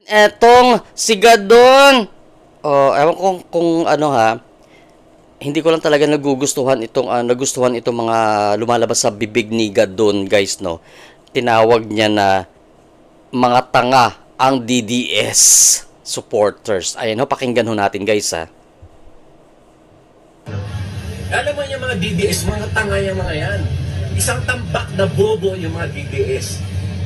Etong si Gadon. Oh, ewan ko kung ano ha. Hindi ko lang talaga nagustuhan itong mga lumalabas sa bibig ni Gadon, guys, no. Tinawag niya na mga tanga ang DDS supporters. Ayan ho, pakinggan ho natin, guys, ha. Alam mo yung mga DDS, mga tanga yung mga yan. Isang tambak na bobo yung mga DDS.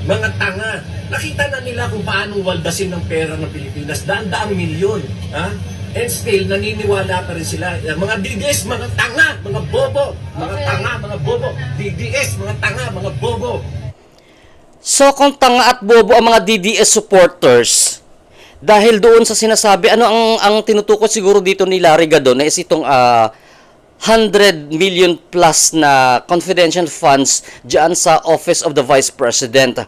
Mga tanga. Nakita na nila kung paano waldasin ng pera ng Pilipinas. Daan-daang milyon. Ha? And still, naniniwala pa rin sila. Mga DDS, mga tanga, mga bobo. Mga tanga, mga bobo. DDS, mga tanga, mga bobo. So, kung tanga at bobo ang mga DDS supporters, dahil doon sa sinasabi, ano ang tinutukoy siguro dito ni Larry Gadon is itong 100 million plus na confidential funds diyan sa Office of the Vice President.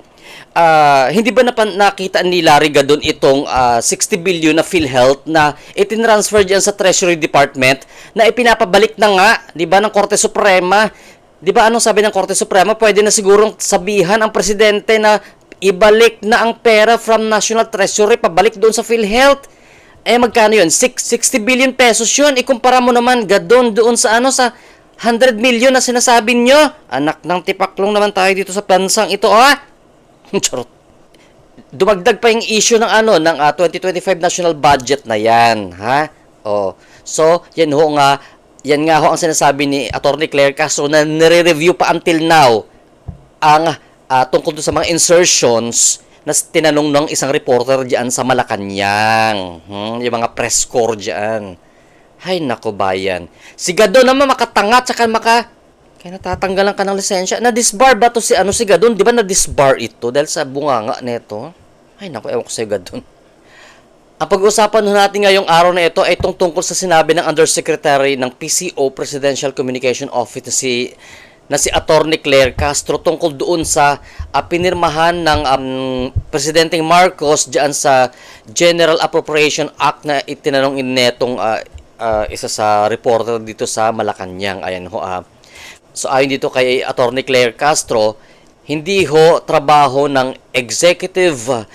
Hindi ba nakita ni Larry Gadon itong 60 billion na PhilHealth na itinransfer diyan sa Treasury Department na ipinapabalik na nga, 'di ba, ng Korte Suprema? 'Di ba anong sabi ng Korte Suprema? Pwede na sigurong sabihan ang presidente na ibalik na ang pera from National Treasury pabalik doon sa PhilHealth. Magkano yun? 60 billion pesos yun. Ikumpara mo naman, Gadon, doon sa sa 100 million na sinasabi nyo. Anak ng tipaklong naman tayo dito sa plansang ito, ha? Charot. Dumagdag pa yung issue ng ng 2025 national budget na yan, ha? Oh. So, yan nga ho ang sinasabi ni Attorney Claire Castro na nire-review pa until now ang tungkol sa mga insertions na tinanong ng isang reporter diyan sa Malacanang. Yung mga press corps diyan. Hay nako bayan. Si Gadon naman makatanga tsaka kaya natatanggalan ka ng lisensya. Na-disbar ba to si Gadon? Di ba na-disbar ito dahil sa bunganga nito? Hay nako, ewan ko sa Gadon. Ang pag-uusapan natin ngayong araw na ito ay tungkol sa sinabi ng Undersecretary ng PCO Presidential Communication Office na si Attorney Claire Castro tungkol doon sa pinirmahan ng Presidente Marcos diyan sa General Appropriation Act na itinanong netong isa sa reporter dito sa Malacanang. Ayan ho. So ayon dito kay Attorney Claire Castro, hindi ho trabaho ng executive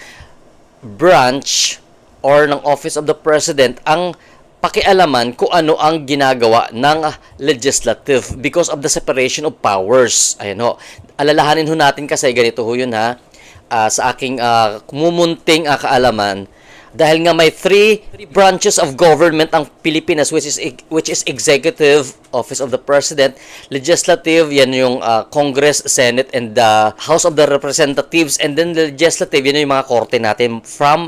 branch or ng Office of the President ang pakialaman kung ano ang ginagawa ng legislative because of the separation of powers. Ayan ho. Alalahanin ho natin kasi ganito ho yun ha. Sa aking kumumunting kaalaman, dahil nga may three branches of government ang Pilipinas which is executive, Office of the President, legislative, yan yung Congress, Senate, and the House of the Representatives, and then the legislative, yan yung mga korte natin from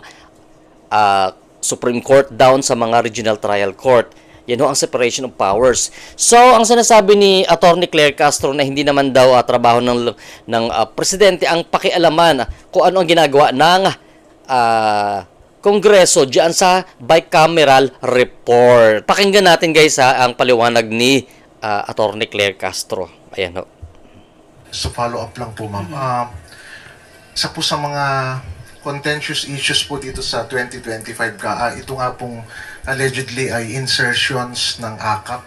Supreme Court down sa mga regional trial court. Yan ho ang separation of powers. So, ang sinasabi ni Attorney Claire Castro na hindi naman daw trabaho ng presidente ang pakialaman kung ano ang ginagawa ng Kongreso diyan sa bicameral report. Pakinggan natin guys ang paliwanag ni Attorney Claire Castro. Ayan ho. So follow up lang po ma'am. Isa po sa mga contentious issues po dito sa 2025 ito nga pong allegedly ay insertions ng AKAP.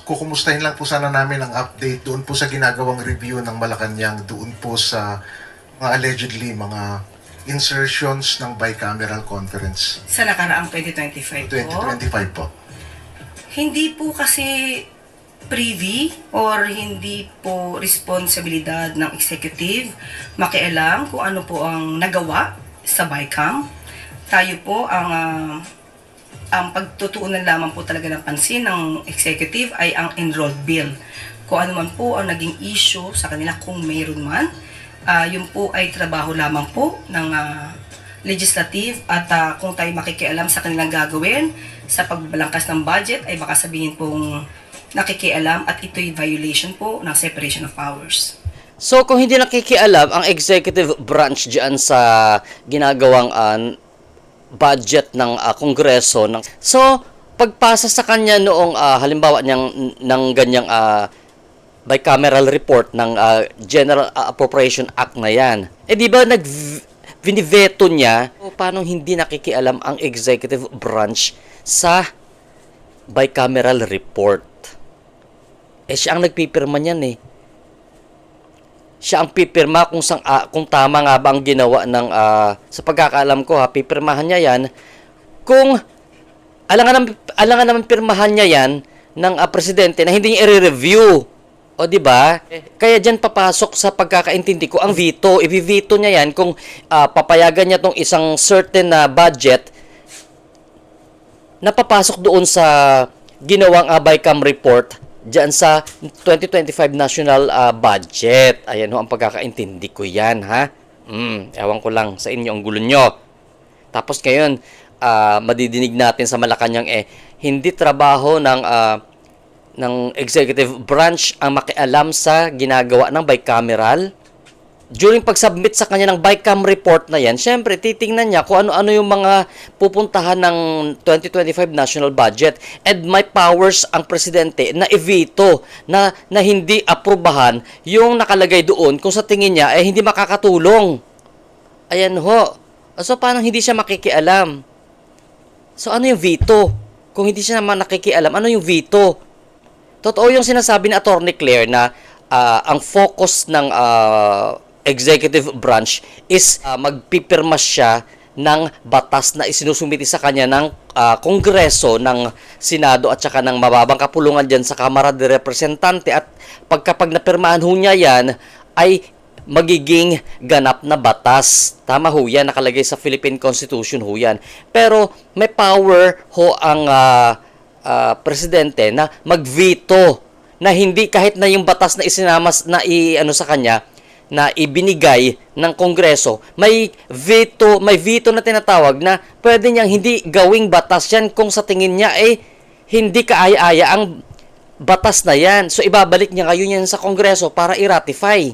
Kukumustahin lang po sana namin ang update doon po sa ginagawang review ng Malacanang doon po sa mga allegedly mga insertions ng bicameral conference. Sa nakaraang 2025 po? 2025 po. Hindi po kasi privy or hindi po responsibilidad ng executive makialam kung ano po ang nagawa sa BICAM. Tayo po ang pagtutuunan lamang po talaga ng pansin ng executive ay ang enrolled bill. Kung ano man po ang naging issue sa kanila kung mayroon man, yun po ay trabaho lamang po ng legislative at kung tayo makikialam sa kanilang gagawin sa pagbalangkas ng budget ay baka sabihin pong nakikialam at ito'y violation po ng separation of powers. So kung hindi nakikialam ang executive branch diyan sa ginagawang budget ng Kongreso so pagpasa sa kanya noong halimbawa ng ganyang bicameral report ng General Appropriation Act na yan. Di ba viniveto niya paano hindi nakikialam ang executive branch sa bicameral report? Siya ang nagpipirma niyan eh. siya ang pipirma kung tama nga ba ang ginawa ng sa pagkakaalam ko pipirmahan niya yan kung alangan naman pirmahan niya yan ng presidente na hindi niya i-review. O di ba? Kaya diyan papasok sa pagkakaintindi ko ang veto. I-veto niya yan kung papayagan niya tong isang certain na budget na papasok doon sa ginawang BICAM report diyan sa 2025 national budget. Ayan ho ang pagkakaintindi ko yan, ha? Ewan ko lang sa inyo ang gulo nyo. Tapos ngayon, madidinig natin sa Malacanang hindi trabaho ng executive branch ang makialam sa ginagawa ng bicameral. During pag-submit sa kanya ng BICAM report na yan, syempre, titingnan niya kung ano-ano yung mga pupuntahan ng 2025 national budget. And may powers ang presidente na i-veto, na hindi aprubahan yung nakalagay doon kung sa tingin niya hindi makakatulong. Ayan ho. So, paano hindi siya makikialam? So, ano yung veto? Kung hindi siya naman nakikialam, ano yung veto? Totoo yung sinasabi ni Attorney Claire na ang focus ng executive branch is magpipirma siya ng batas na isinusumiti sa kanya ng Kongreso, ng Senado at saka ng mababang kapulungan dyan sa Kamara de Representante, at pagkapag napirmahan ho niya yan ay magiging ganap na batas. Tama ho yan, nakalagay sa Philippine Constitution ho yan. Pero may power ho ang presidente na mag-veto, na hindi kahit na yung batas na isinamas na sa kanya na ibinigay ng Kongreso, may veto na tinatawag na pwede niyang hindi gawing batas yan kung sa tingin niya hindi kaaya-aya ang batas na yan. So ibabalik niya ngayon yan sa Kongreso para i-ratify.